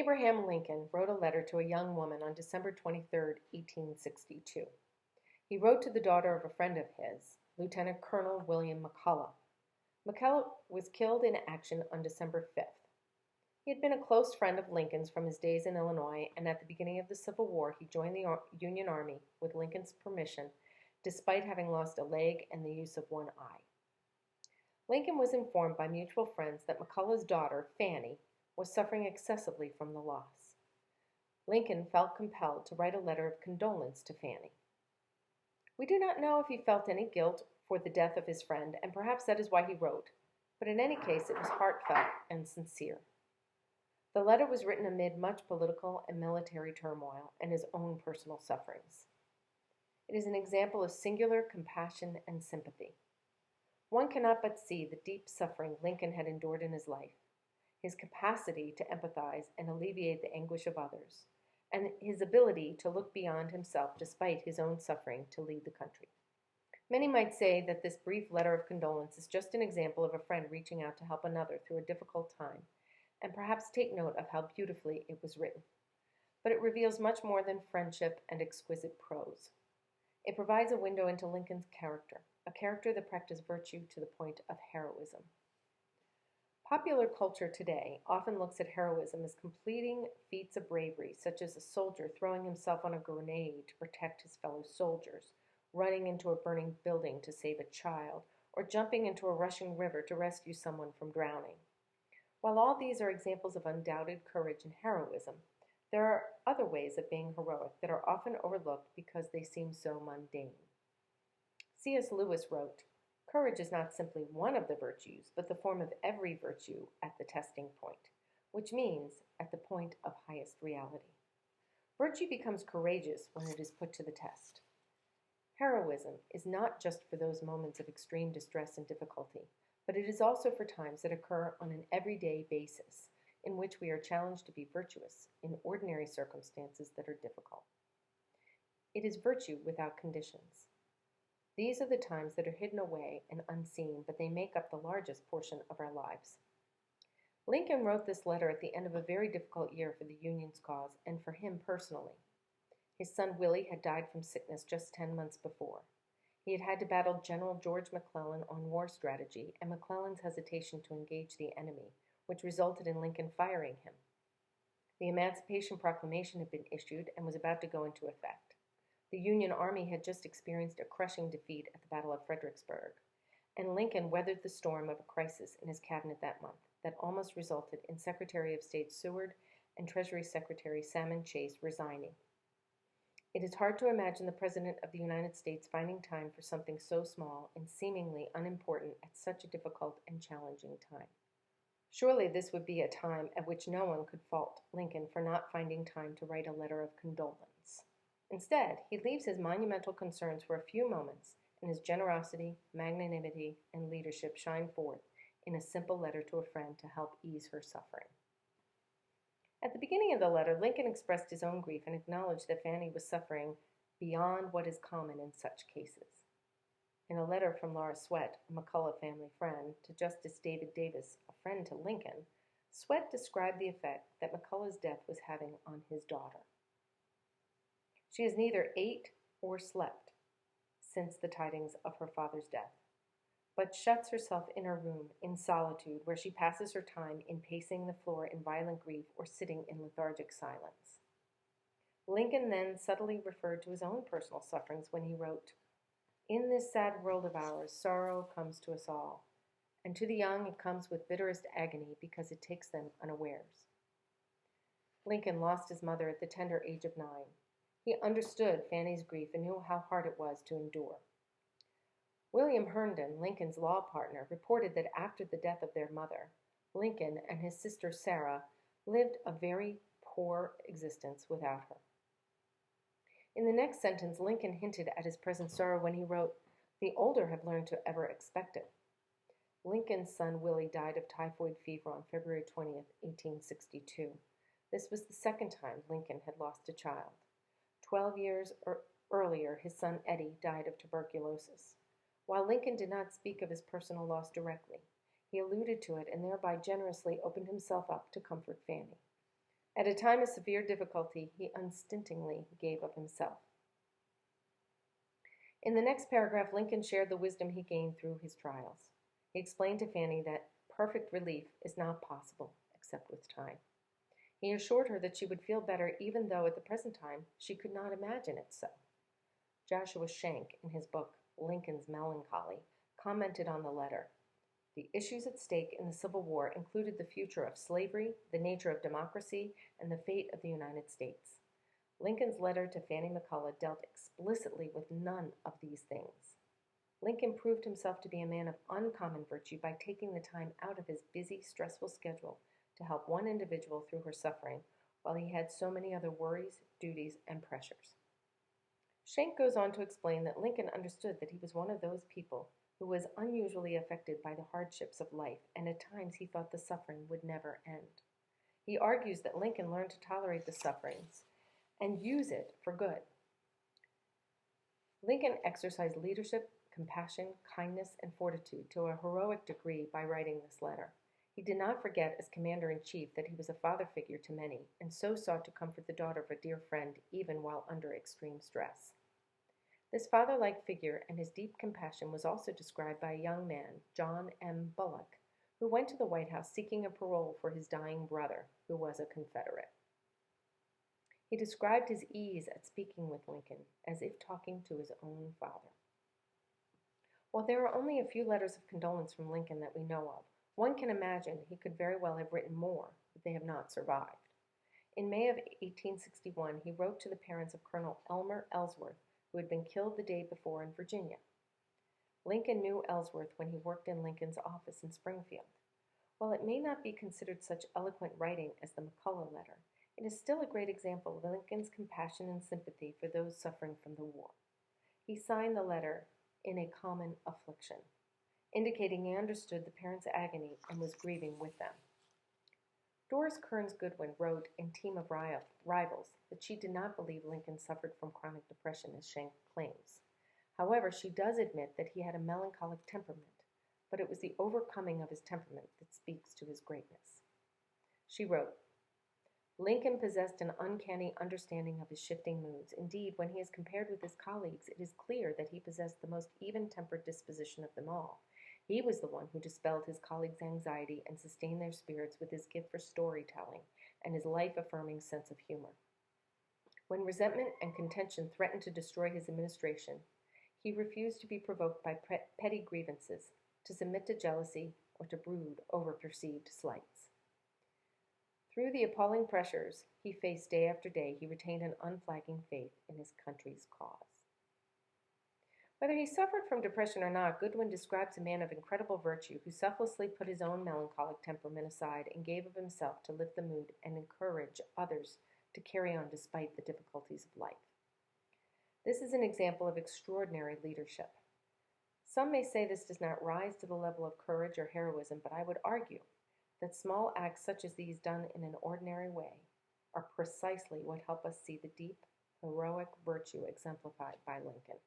Abraham Lincoln wrote a letter to a young woman on December 23, 1862. He wrote to the daughter of a friend of his, Lieutenant Colonel William McCulloch. McCulloch was killed in action on December 5th. He had been a close friend of Lincoln's from his days in Illinois, and at the beginning of the Civil War he joined the Union Army with Lincoln's permission, despite having lost a leg and the use of one eye. Lincoln was informed by mutual friends that McCulloch's daughter, Fanny, was suffering excessively from the loss. Lincoln felt compelled to write a letter of condolence to Fanny. We do not know if he felt any guilt for the death of his friend, and perhaps that is why he wrote, but in any case it was heartfelt and sincere. The letter was written amid much political and military turmoil and his own personal sufferings. It is an example of singular compassion and sympathy. One cannot but see the deep suffering Lincoln had endured in his life, his capacity to empathize and alleviate the anguish of others, and his ability to look beyond himself despite his own suffering to lead the country. Many might say that this brief letter of condolence is just an example of a friend reaching out to help another through a difficult time, and perhaps take note of how beautifully it was written. But it reveals much more than friendship and exquisite prose. It provides a window into Lincoln's character, a character that practiced virtue to the point of heroism. Popular culture today often looks at heroism as completing feats of bravery, such as a soldier throwing himself on a grenade to protect his fellow soldiers, running into a burning building to save a child, or jumping into a rushing river to rescue someone from drowning. While all these are examples of undoubted courage and heroism, there are other ways of being heroic that are often overlooked because they seem so mundane. C.S. Lewis wrote, "Courage is not simply one of the virtues, but the form of every virtue at the testing point, which means at the point of highest reality. Virtue becomes courageous when it is put to the test. Heroism is not just for those moments of extreme distress and difficulty, but it is also for times that occur on an everyday basis, in which we are challenged to be virtuous in ordinary circumstances that are difficult. It is virtue without conditions. These are the times that are hidden away and unseen, but they make up the largest portion of our lives." Lincoln wrote this letter at the end of a very difficult year for the Union's cause and for him personally. His son Willie had died from sickness just 10 months before. He had had to battle General George McClellan on war strategy and McClellan's hesitation to engage the enemy, which resulted in Lincoln firing him. The Emancipation Proclamation had been issued and was about to go into effect. The Union Army had just experienced a crushing defeat at the Battle of Fredericksburg, and Lincoln weathered the storm of a crisis in his cabinet that month that almost resulted in Secretary of State Seward and Treasury Secretary Salmon Chase resigning. It is hard to imagine the President of the United States finding time for something so small and seemingly unimportant at such a difficult and challenging time. Surely this would be a time at which no one could fault Lincoln for not finding time to write a letter of condolence. Instead, he leaves his monumental concerns for a few moments, and his generosity, magnanimity, and leadership shine forth in a simple letter to a friend to help ease her suffering. At the beginning of the letter, Lincoln expressed his own grief and acknowledged that Fanny was suffering beyond what is common in such cases. In a letter from Laura Swett, a McCulloch family friend, to Justice David Davis, a friend to Lincoln, Swett described the effect that McCulloch's death was having on his daughter. "She has neither ate or slept since the tidings of her father's death, but shuts herself in her room in solitude, where she passes her time in pacing the floor in violent grief or sitting in lethargic silence." Lincoln then subtly referred to his own personal sufferings when he wrote, "In this sad world of ours, sorrow comes to us all, and to the young it comes with bitterest agony because it takes them unawares." Lincoln lost his mother at the tender age of 9. He understood Fanny's grief and knew how hard it was to endure. William Herndon, Lincoln's law partner, reported that after the death of their mother, Lincoln and his sister Sarah lived a very poor existence without her. In the next sentence, Lincoln hinted at his present sorrow when he wrote, "The older have learned to ever expect it." Lincoln's son Willie died of typhoid fever on February 20th, 1862. This was the second time Lincoln had lost a child. 12 years earlier, his son Eddie died of tuberculosis. While Lincoln did not speak of his personal loss directly, he alluded to it and thereby generously opened himself up to comfort Fanny. At a time of severe difficulty, he unstintingly gave of himself. In the next paragraph, Lincoln shared the wisdom he gained through his trials. He explained to Fanny that perfect relief is not possible except with time. He assured her that she would feel better even though at the present time she could not imagine it so. Joshua Schenck, in his book Lincoln's Melancholy, commented on the letter. The issues at stake in the Civil War included the future of slavery, the nature of democracy, and the fate of the United States. Lincoln's letter to Fanny McCullough dealt explicitly with none of these things. Lincoln proved himself to be a man of uncommon virtue by taking the time out of his busy, stressful schedule to help one individual through her suffering, while he had so many other worries, duties, and pressures. Schenck goes on to explain that Lincoln understood that he was one of those people who was unusually affected by the hardships of life, and at times he thought the suffering would never end. He argues that Lincoln learned to tolerate the sufferings and use it for good. Lincoln exercised leadership, compassion, kindness, and fortitude to a heroic degree by writing this letter. He did not forget as commander-in-chief that he was a father figure to many, and so sought to comfort the daughter of a dear friend even while under extreme stress. This father-like figure and his deep compassion was also described by a young man, John M. Bullock, who went to the White House seeking a parole for his dying brother, who was a Confederate. He described his ease at speaking with Lincoln, as if talking to his own father. While there are only a few letters of condolence from Lincoln that we know of, one can imagine he could very well have written more, but they have not survived. In May of 1861, he wrote to the parents of Colonel Elmer Ellsworth, who had been killed the day before in Virginia. Lincoln knew Ellsworth when he worked in Lincoln's office in Springfield. While it may not be considered such eloquent writing as the McCullough letter, it is still a great example of Lincoln's compassion and sympathy for those suffering from the war. He signed the letter "in a common affliction," indicating he understood the parents' agony and was grieving with them. Doris Kearns Goodwin wrote in Team of Rivals that she did not believe Lincoln suffered from chronic depression as Schenck claims. However, she does admit that he had a melancholic temperament, but it was the overcoming of his temperament that speaks to his greatness. She wrote, Lincoln possessed an uncanny understanding of his shifting moods. Indeed, when he is compared with his colleagues, it is clear that he possessed the most even-tempered disposition of them all. He was the one who dispelled his colleagues' anxiety and sustained their spirits with his gift for storytelling and his life-affirming sense of humor. When resentment and contention threatened to destroy his administration, he refused to be provoked by petty grievances, to submit to jealousy, or to brood over perceived slights. Through the appalling pressures he faced day after day, he retained an unflagging faith in his country's cause. Whether he suffered from depression or not, Goodwin describes a man of incredible virtue who selflessly put his own melancholic temperament aside and gave of himself to lift the mood and encourage others to carry on despite the difficulties of life. This is an example of extraordinary leadership. Some may say this does not rise to the level of courage or heroism, but I would argue that small acts such as these done in an ordinary way are precisely what help us see the deep, heroic virtue exemplified by Lincoln.